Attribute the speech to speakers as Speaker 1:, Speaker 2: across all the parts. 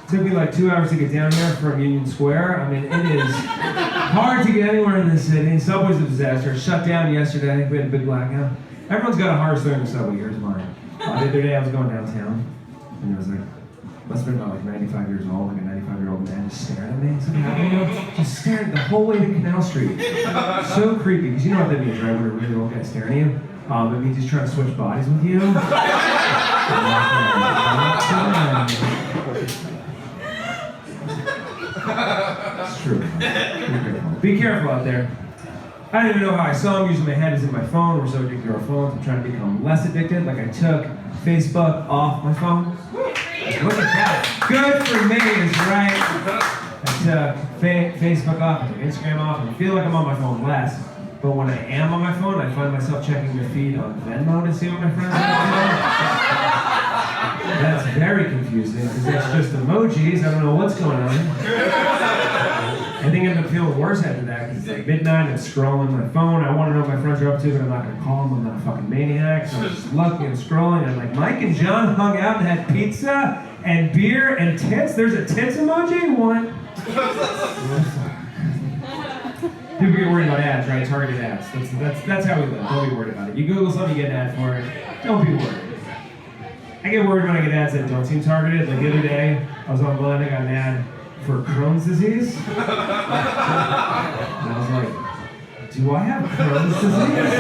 Speaker 1: Took me like 2 hours to get down here from Union Square. I mean, it is hard to get anywhere in this city. Subway's a disaster. It shut down yesterday. We had a big blackout. Everyone's got a hard story in the subway. Here's mine. The other day I was going downtown, and there was like, must have been about like 95 years old, like a 95-year-old man just staring at me. Just staring the whole way to Canal Street. So creepy, because you know what that means, right? When a really old guy staring at you. It means he's trying to switch bodies with you. It's true. Be careful out there. I don't even know how I saw him. Usually my head is in my phone. We're so addicted to our phones. I'm trying to become less addicted. Like I took Facebook off my phone. Look at that. Good for me is right. I took Facebook off. I took Instagram off. I feel like I'm on my phone less. But when I am on my phone, I find myself checking the feed on Venmo to see what my friends are doing. That's very confusing because it's just emojis. I don't know what's going on. I think I end up feeling worse after that because it's like midnight, I'm scrolling my phone. I want to know what my friends are up to, but I'm not going to call them. I'm not a fucking maniac. So I'm just looking and scrolling. I'm like, Mike and John hung out and had pizza and beer and tits. There's a tits emoji? What? People get worried about ads, right? Targeted ads. That's how we live. Don't be worried about it. You Google something, you get an ad for it. Don't be worried. I get worried when I get ads that don't seem targeted. Like the other day, I was online, I got an ad for Crohn's disease. And I was like, do I have Crohn's disease?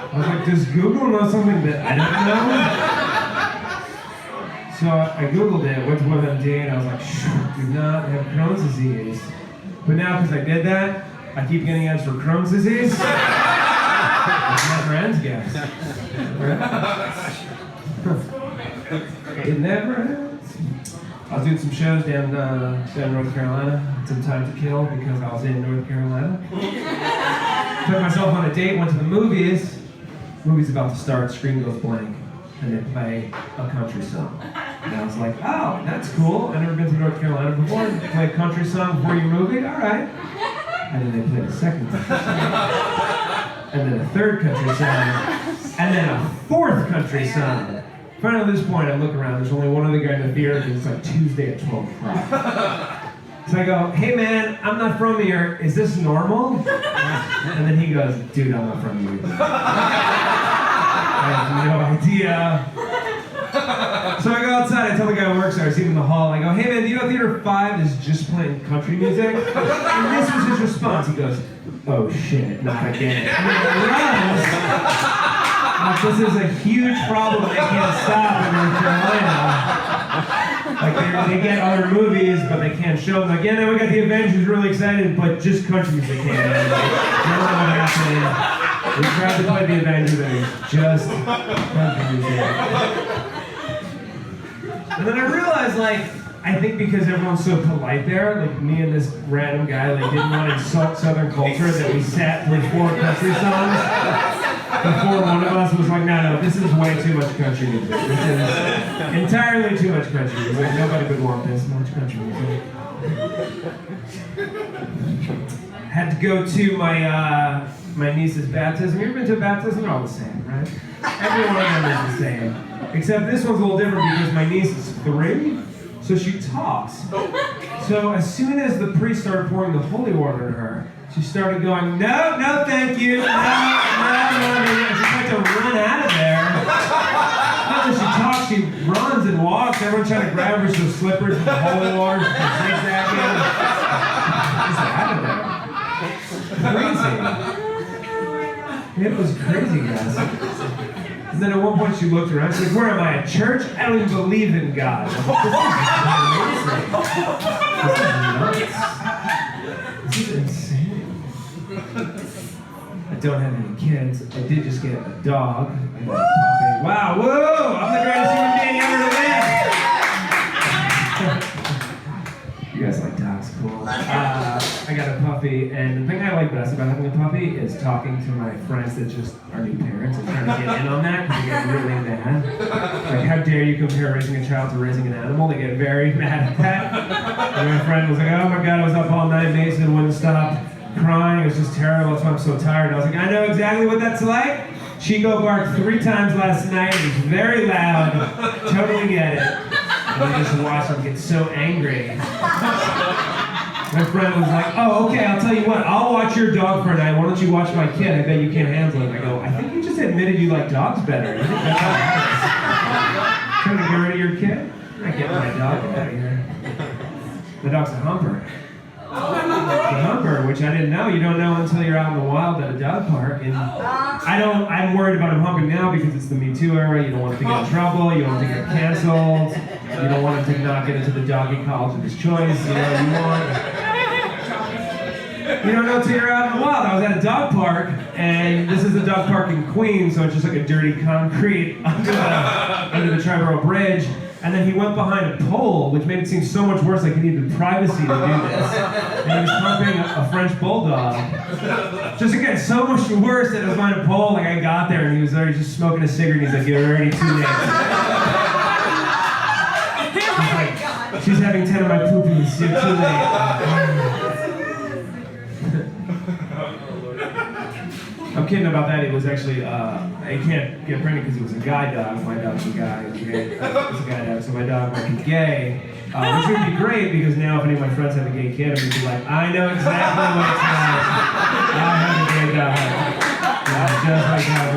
Speaker 1: I was like, does Google know something that I don't know? So I Googled it, went to WebMD, and I was like, do not have Crohn's disease. But now, because I did that, I keep getting ads for Crohn's disease. It never ends, guys. It never ends. I was doing some shows down North Carolina. Some time to kill because I was in North Carolina. Took myself on a date, went to the movies. Movie's about to start, screen goes blank, and they play a country song. And I was like, oh, that's cool. I've never been to North Carolina before. They play a country song before your movie? All right. And then they played a second country song. And then a third country song. And then a fourth country song. Finally, at this point, I look around. There's only one other guy in the theater because it's like Tuesday at 12 o'clock. So I go, hey man, I'm not from here. Is this normal? And then he goes, dude, I'm not from here. I have no idea. So I go outside, I tell the guy who works there, I see him in the hall, I go, hey man, do you know Theater 5 is just playing country music? And this was his response, he goes, oh shit, not again. And he runs. This is a huge problem they can't stop in North Carolina. Like they get other movies, but they can't show them. Like, yeah, now we got the Avengers, really excited, but just country music can't. I don't know what happened. We tried to play the Avengers, and it's just country music. And then I realized, like, I think because everyone's so polite there, like me and this random guy, like didn't want to insult Southern culture, that we sat through 4 country songs before one of us was like, no, this is way too much country music. This is entirely too much country music. Like, nobody would want this much country music. Had to go to my niece's baptism. You ever been to a baptism? They're all the same, right? Every one of them is the same. Except this one's a little different because my niece is 3, so she talks. So as soon as the priest started pouring the holy water in her, she started going, no, thank you, no. And she tried to run out of there. After she talks, she runs and walks. Everyone's trying to grab her so slippers with the holy water. She's zigzagging. She's out of there. Crazy. It was crazy, guys. And then at one point she looked around, she's like, where am I, at church? I don't even believe in God. This is insane. I don't have any kids. I did just get a dog. I got a puppy. Wow, whoa! I'm the greatest human being ever to live! You guys like dogs, cool. I got a puppy, and the thing I like best about having a puppy is talking to my friends that just are new parents and trying to get in on that because they get really mad. Like, how dare you compare raising a child to raising an animal? They get very mad at that. And my friend was like, oh my god, I was up all night, Mason wouldn't stop crying, it was just terrible, that's why I'm so tired. And I was like, I know exactly what that's like. Chico barked 3 times last night. It was very loud. Totally get it. And I just watched him get so angry. My friend was like, oh, okay, I'll tell you what. I'll watch your dog for a night. Why don't you watch my kid? I bet you can't handle it. I go, I think you just admitted you like dogs better. You think that's how it is? Trying to get rid of your kid? I get my dog out of here. The dog's a humper. The humper, which I didn't know. You don't know until you're out in the wild at a dog park. And I'm worried about him humping now because it's the Me Too era. You don't want him to get in trouble. You don't want him to get canceled. You don't want him to not get into the doggy college of his choice. You know what you want. You don't know until you're out in the wild. I was at a dog park, and this is a dog park in Queens, so it's just like a dirty concrete under the Triborough Bridge. And then he went behind a pole, which made it seem so much worse, like he needed privacy to do this. And he was pumping a French bulldog. Just again, so much worse that it was behind a pole. Like I got there and he was already just smoking a cigarette and he's like, you're already too late. He's like, she's having 10 of my poopies, you're too late. I'm kidding about that. It was actually, I can't get pregnant because it was a guy dog. My dog's a guy. It's a guy dog. So my dog might be gay. Which would be great because now if any of my friends have a gay kid, I'm going to be like, I know exactly what it's like. I have a gay dog. Just like that.